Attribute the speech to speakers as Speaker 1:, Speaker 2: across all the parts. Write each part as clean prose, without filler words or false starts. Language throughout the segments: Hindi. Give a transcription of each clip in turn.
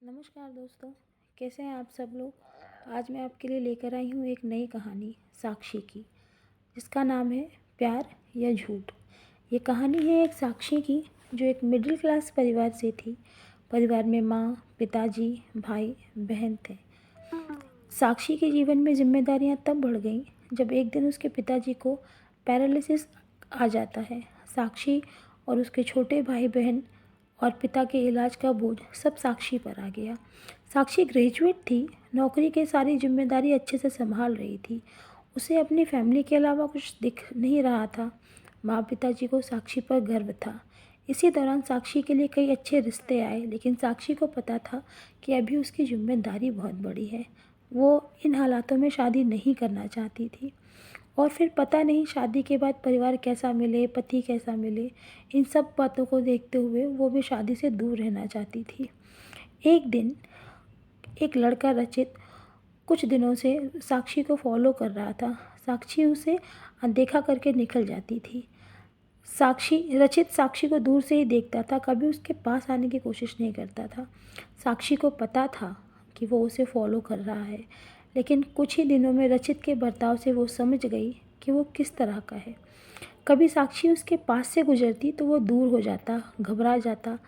Speaker 1: नमस्कार दोस्तों, कैसे हैं आप सब लोग। आज मैं आपके लिए लेकर आई हूँ एक नई कहानी साक्षी की, जिसका नाम है प्यार या झूठ। ये कहानी है एक साक्षी की जो एक मिडिल क्लास परिवार से थी। परिवार में माँ, पिताजी, भाई, बहन थे। साक्षी के जीवन में जिम्मेदारियाँ तब बढ़ गईं जब एक दिन उसके पिताजी को पैरालिसिस आ जाता है। साक्षी और उसके छोटे भाई बहन और पिता के इलाज का बोझ सब साक्षी पर आ गया। साक्षी ग्रेजुएट थी, नौकरी की सारी जिम्मेदारी अच्छे से संभाल रही थी। उसे अपनी फैमिली के अलावा कुछ दिख नहीं रहा था। माँ पिताजी को साक्षी पर गर्व था। इसी दौरान साक्षी के लिए कई अच्छे रिश्ते आए, लेकिन साक्षी को पता था कि अभी उसकी जिम्मेदारी बहुत बड़ी है। वो इन हालातों में शादी नहीं करना चाहती थी। और फिर पता नहीं शादी के बाद परिवार कैसा मिले, पति कैसा मिले, इन सब बातों को देखते हुए वो भी शादी से दूर रहना चाहती थी। एक दिन एक लड़का रचित कुछ दिनों से साक्षी को फॉलो कर रहा था। साक्षी उसे अनदेखा करके निकल जाती थी। रचित साक्षी को दूर से ही देखता था, कभी उसके पास आने की कोशिश नहीं करता था। साक्षी को पता था कि वो उसे फॉलो कर रहा है, लेकिन कुछ ही दिनों में रचित के बर्ताव से वो समझ गई कि वो किस तरह का है। कभी साक्षी उसके पास से गुजरती तो वो दूर हो जाता, घबरा जाता।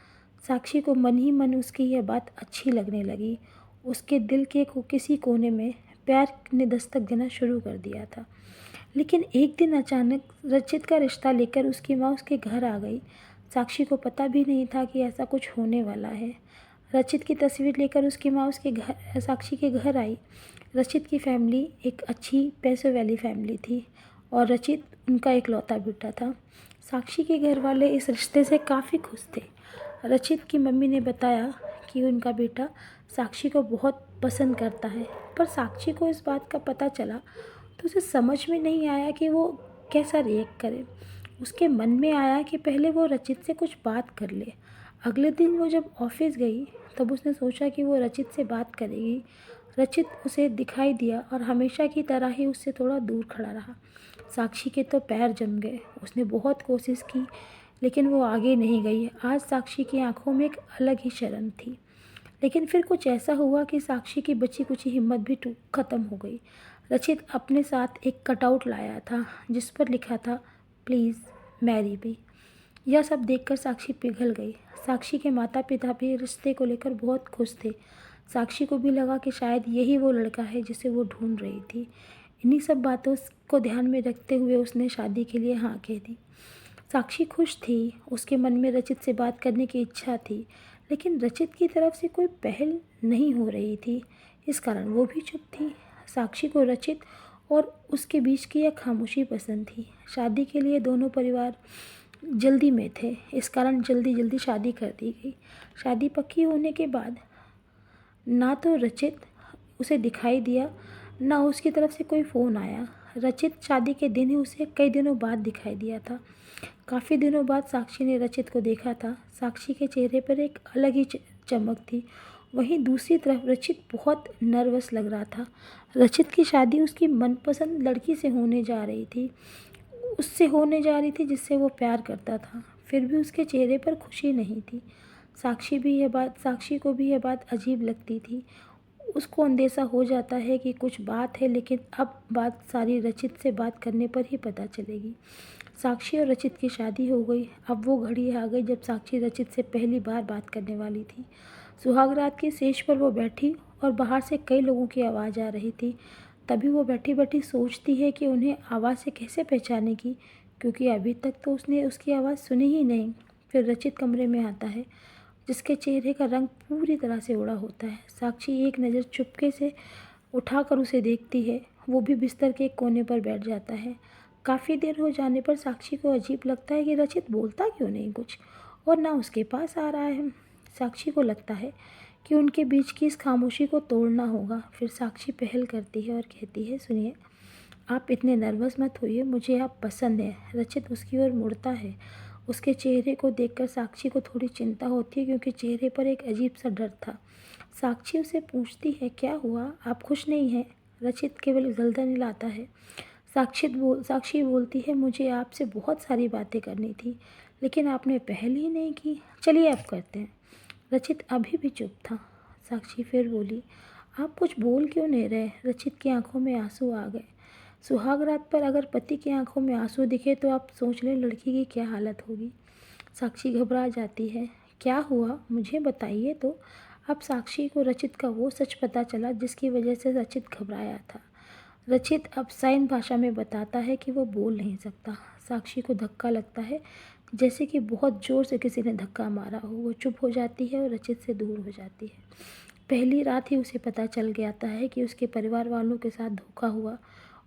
Speaker 1: साक्षी को मन ही मन उसकी यह बात अच्छी लगने लगी। उसके दिल के किसी कोने में प्यार ने दस्तक देना शुरू कर दिया था। लेकिन एक दिन अचानक रचित का रिश्ता लेकर उसकी माँ उसके घर आ गई। साक्षी को पता भी नहीं था कि ऐसा कुछ होने वाला है। रचित की तस्वीर लेकर उसकी माँ उसके घर साक्षी के घर आई। रचित की फैमिली एक अच्छी पैसों वाली फैमिली थी और रचित उनका इकलौता बेटा था। साक्षी के घर वाले इस रिश्ते से काफ़ी खुश थे। रचित की मम्मी ने बताया कि उनका बेटा साक्षी को बहुत पसंद करता है, पर साक्षी को इस बात का पता चला तो उसे समझ में नहीं आया कि वो कैसा रिएक्ट करे। उसके मन में आया कि पहले वो रचित से कुछ बात कर ले। अगले दिन वो जब ऑफिस गई तब उसने सोचा कि वो रचित से बात करेगी। रचित उसे दिखाई दिया और हमेशा की तरह ही उससे थोड़ा दूर खड़ा रहा। साक्षी के तो पैर जम गए। उसने बहुत कोशिश की, लेकिन वो आगे नहीं गई। आज साक्षी की आंखों में एक अलग ही शर्म थी। लेकिन फिर कुछ ऐसा हुआ कि साक्षी की बची कुची हिम्मत भी ख़त्म हो गई। रचित अपने साथ एक कटआउट लाया था जिस पर लिखा था, प्लीज़ मैरी मी। यह सब देखकर साक्षी पिघल गई। साक्षी के माता पिता भी रिश्ते को लेकर बहुत खुश थे। साक्षी को भी लगा कि शायद यही वो लड़का है जिसे वो ढूंढ रही थी। इन्हीं सब बातों को ध्यान में रखते हुए उसने शादी के लिए हाँ कह दी। साक्षी खुश थी। उसके मन में रचित से बात करने की इच्छा थी, लेकिन रचित की तरफ से कोई पहल नहीं हो रही थी। इस कारण वो भी चुप थी। साक्षी को रचित और उसके बीच की यह खामोशी पसंद थी। शादी के लिए दोनों परिवार जल्दी में थे, इस कारण जल्दी जल्दी शादी कर दी गई। शादी पक्की होने के बाद ना तो रचित उसे दिखाई दिया, ना उसकी तरफ से कोई फ़ोन आया। रचित शादी के दिन ही उसे कई दिनों बाद दिखाई दिया था। काफ़ी दिनों बाद साक्षी ने रचित को देखा था। साक्षी के चेहरे पर एक अलग ही चमक थी। वहीं दूसरी तरफ रचित बहुत नर्वस लग रहा था। रचित की शादी उसकी मनपसंद लड़की से होने जा रही थी, उससे होने जा रही थी जिससे वो प्यार करता था। फिर भी उसके चेहरे पर खुशी नहीं थी। साक्षी को भी यह बात अजीब लगती थी। उसको अंदेशा हो जाता है कि कुछ बात है, लेकिन अब बात सारी रचित से बात करने पर ही पता चलेगी। साक्षी और रचित की शादी हो गई। अब वो घड़ी आ गई जब साक्षी रचित से पहली बार बात करने वाली थी। सुहाग रात की सेज पर वो बैठी और बाहर से कई लोगों की आवाज़ आ रही थी। तभी वो बैठी बैठी सोचती है कि उन्हें आवाज़ से कैसे पहचानेगी, क्योंकि अभी तक तो उसने उसकी आवाज़ सुनी ही नहीं। फिर रचित कमरे में आता है, जिसके चेहरे का रंग पूरी तरह से उड़ा होता है। साक्षी एक नज़र चुपके से उठाकर उसे देखती है। वो भी बिस्तर के एक कोने पर बैठ जाता है। काफ़ी देर हो जाने पर साक्षी को अजीब लगता है कि रचित बोलता क्यों नहीं कुछ, और ना उसके पास आ रहा है। साक्षी को लगता है कि उनके बीच की इस खामोशी को तोड़ना होगा। फिर साक्षी पहल करती है और कहती है, सुनिए, आप इतने नर्वस मत होइए, मुझे आप पसंद है। रचित उसकी ओर मुड़ता है। उसके चेहरे को देखकर साक्षी को थोड़ी चिंता होती है, क्योंकि चेहरे पर एक अजीब सा डर था। साक्षी उसे पूछती है, क्या हुआ, आप खुश नहीं हैं? रचित केवल गर्दन हिलाता है। साक्षी बोलती है, मुझे आपसे बहुत सारी बातें करनी थी, लेकिन आपने पहल ही नहीं की। चलिए अब करते हैं। रचित अभी भी चुप था। साक्षी फिर बोली, आप कुछ बोल क्यों नहीं रहे? रचित की आंखों में आंसू आ गए। सुहाग रात पर अगर पति की आंखों में आंसू दिखे तो आप सोच लें लड़की की क्या हालत होगी। साक्षी घबरा जाती है। क्या हुआ, मुझे बताइए तो। अब साक्षी को रचित का वो सच पता चला जिसकी वजह से रचित घबराया था। रचित अब साइन भाषा में बताता है कि वो बोल नहीं सकता। साक्षी को धक्का लगता है, जैसे कि बहुत ज़ोर से किसी ने धक्का मारा हो। वो चुप हो जाती है और रचित से दूर हो जाती है। पहली रात ही उसे पता चल गया है कि उसके परिवार वालों के साथ धोखा हुआ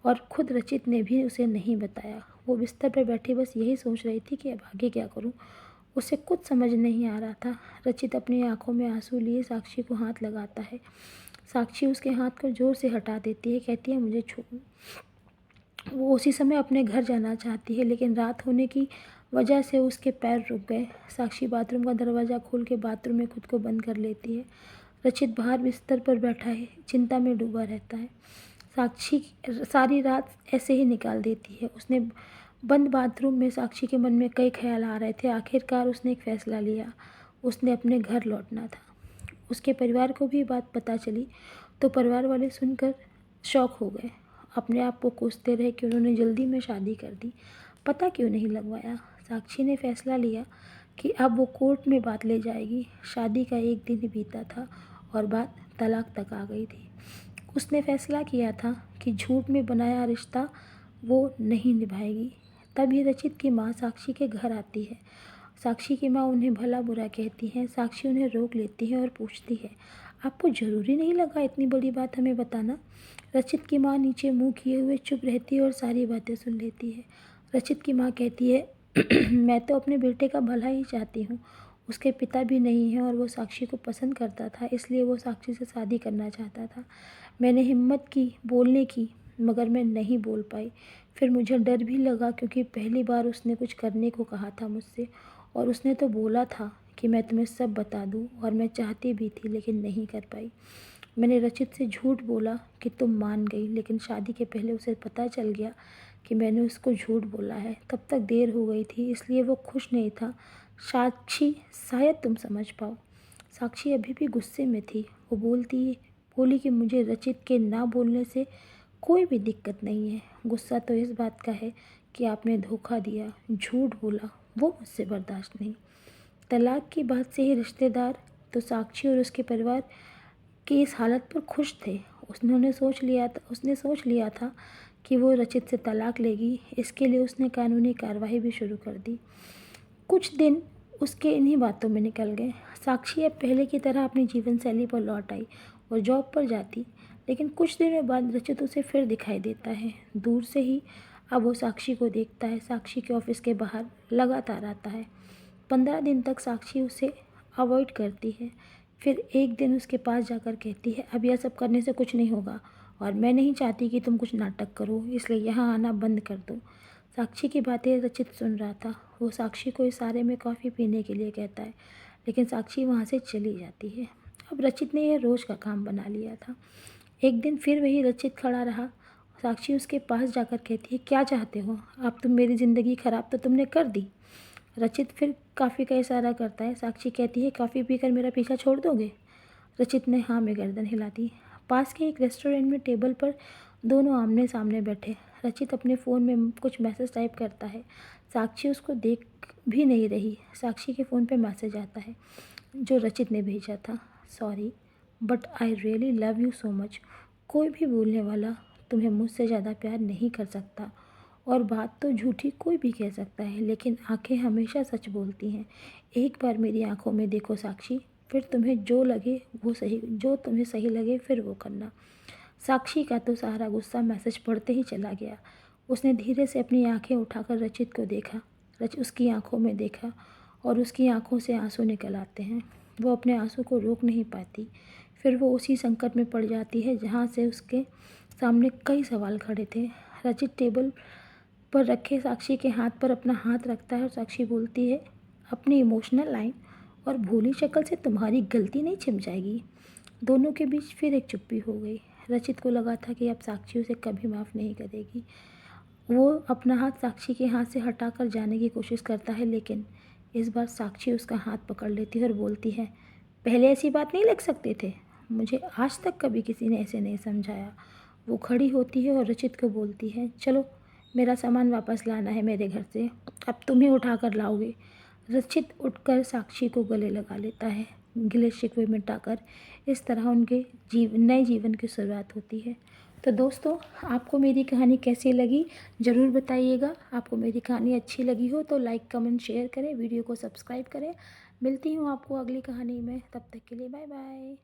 Speaker 1: और खुद रचित ने भी उसे नहीं बताया। वो बिस्तर पर बैठी बस यही सोच रही थी कि अब आगे क्या करूं। उसे कुछ समझ नहीं आ रहा था। रचित अपनी आंखों में आंसू लिए साक्षी को हाथ लगाता है। साक्षी उसके हाथ को जोर से हटा देती है, कहती है मुझे छोड़। वो उसी समय अपने घर जाना चाहती है, लेकिन रात होने की वजह से उसके पैर रुक गए। साक्षी बाथरूम का दरवाज़ा खोल के बाथरूम में खुद को बंद कर लेती है। रचित बाहर बिस्तर पर बैठा है, चिंता में डूबा रहता है। साक्षी सारी रात ऐसे ही निकाल देती है। उसने बंद बाथरूम में साक्षी के मन में कई ख्याल आ रहे थे। आखिरकार उसने एक फ़ैसला लिया। उसने अपने घर लौटना था। उसके परिवार को भी बात पता चली तो परिवार वाले सुनकर शॉक हो गए। अपने आप को कोसते रहे कि उन्होंने जल्दी में शादी कर दी, पता क्यों नहीं लगवाया। साक्षी ने फैसला लिया कि अब वो कोर्ट में बात ले जाएगी। शादी का एक दिन ही बीता था और बात तलाक तक आ गई थी। उसने फैसला किया था कि झूठ में बनाया रिश्ता वो नहीं निभाएगी। तभी रचित की माँ साक्षी के घर आती है। साक्षी की माँ उन्हें भला बुरा कहती है। साक्षी उन्हें रोक लेती है और पूछती है, आपको ज़रूरी नहीं लगा इतनी बड़ी बात हमें बताना? रचित की माँ नीचे मुंह किए हुए चुप रहती है और सारी बातें सुन लेती है। रचित की माँ कहती है, मैं तो अपने बेटे का भला ही चाहती हूँ। उसके पिता भी नहीं हैं और वो साक्षी को पसंद करता था, इसलिए वो साक्षी से शादी करना चाहता था। मैंने हिम्मत की बोलने की, मगर मैं नहीं बोल पाई। फिर मुझे डर भी लगा क्योंकि पहली बार उसने कुछ करने को कहा था मुझसे, और उसने तो बोला था कि मैं तुम्हें सब बता दूं, और मैं चाहती भी थी लेकिन नहीं कर पाई। मैंने रचित से झूठ बोला कि तुम मान गई, लेकिन शादी के पहले उसे पता चल गया कि मैंने उसको झूठ बोला है। तब तक देर हो गई थी, इसलिए वो खुश नहीं था। साक्षी, शायद तुम समझ पाओ। साक्षी अभी भी गुस्से में थी। वो बोली कि मुझे रचित के ना बोलने से कोई भी दिक्कत नहीं है। गुस्सा तो इस बात का है कि आपने धोखा दिया, झूठ बोला, वो मुझसे बर्दाश्त नहीं। तलाक की बात से ही रिश्तेदार तो साक्षी और उसके परिवार की इस हालत पर खुश थे। उसने सोच लिया था कि वो रचित से तलाक लेगी। इसके लिए उसने कानूनी कार्रवाई भी शुरू कर दी। कुछ दिन उसके इन्हीं बातों में निकल गए। साक्षी अब पहले की तरह अपनी जीवन शैली पर लौट आई और जॉब पर जाती, लेकिन कुछ दिनों बाद रचित उसे फिर दिखाई देता है, दूर से ही। अब वो साक्षी को देखता है। साक्षी के ऑफिस के बाहर लगातार आता है। 15 दिन तक साक्षी उसे अवॉइड करती है। फिर एक दिन उसके पास जाकर कहती है, अब यह सब करने से कुछ नहीं होगा और मैं नहीं चाहती कि तुम कुछ नाटक करो, इसलिए यहाँ आना बंद कर दो। साक्षी की बातें रचित सुन रहा था। वो साक्षी को इशारे में कॉफ़ी पीने के लिए कहता है, लेकिन साक्षी वहाँ से चली जाती है। अब रचित ने यह रोज़ का काम बना लिया था। एक दिन फिर वही रचित खड़ा रहा। साक्षी उसके पास जाकर कहती है, क्या चाहते हो? अब तुम मेरी ज़िंदगी ख़राब तो तुमने कर दी। रचित फिर कॉफ़ी का इशारा करता है। साक्षी कहती है, कॉफ़ी पीकर मेरा पीछा छोड़ दोगे? रचित ने हाँ में गर्दन हिला दी। पास के एक रेस्टोरेंट में टेबल पर दोनों आमने सामने बैठे। रचित अपने फ़ोन में कुछ मैसेज टाइप करता है। साक्षी उसको देख भी नहीं रही। साक्षी के फ़ोन पे मैसेज आता है जो रचित ने भेजा था। Sorry but I really love you so much. कोई भी बोलने वाला तुम्हें मुझसे ज़्यादा प्यार नहीं कर सकता, और बात तो झूठी कोई भी कह सकता है, लेकिन आंखें हमेशा सच बोलती हैं। एक बार मेरी आंखों में देखो साक्षी, फिर तुम्हें जो तुम्हें सही लगे फिर वो करना। साक्षी का तो सारा गुस्सा मैसेज पढ़ते ही चला गया। उसने धीरे से अपनी आंखें उठाकर रचित को देखा। उसकी आंखों में देखा और उसकी आंखों से आंसू निकल आते हैं। वो अपने आंसू को रोक नहीं पाती। फिर वो उसी संकट में पड़ जाती है जहाँ से उसके सामने कई सवाल खड़े थे। रचित टेबल पर रखे साक्षी के हाथ पर अपना हाथ रखता है और साक्षी बोलती है अपनी इमोशनल लाइन, और भोली शक्ल से तुम्हारी गलती नहीं छिप जाएगी। दोनों के बीच फिर एक चुप्पी हो गई। रचित को लगा था कि अब साक्षी उसे कभी माफ़ नहीं करेगी। वो अपना हाथ साक्षी के हाथ से हटाकर जाने की कोशिश करता है, लेकिन इस बार साक्षी उसका हाथ पकड़ लेती है और बोलती है, पहले ऐसी बात नहीं लिख सकते थे? मुझे आज तक कभी किसी ने ऐसे नहीं समझाया। वो खड़ी होती है और रचित को बोलती है, चलो मेरा सामान वापस लाना है मेरे घर से, अब तुम ही उठा कर लाओगे। रचित उठकर साक्षी को गले लगा लेता है, गिले शिकवे मिटाकर। इस तरह उनके नए जीवन की शुरुआत होती है। तो दोस्तों, आपको मेरी कहानी कैसी लगी ज़रूर बताइएगा। आपको मेरी कहानी अच्छी लगी हो तो लाइक कमेंट शेयर करें, वीडियो को सब्सक्राइब करें। मिलती हूँ आपको अगली कहानी में, तब तक के लिए बाय बाय।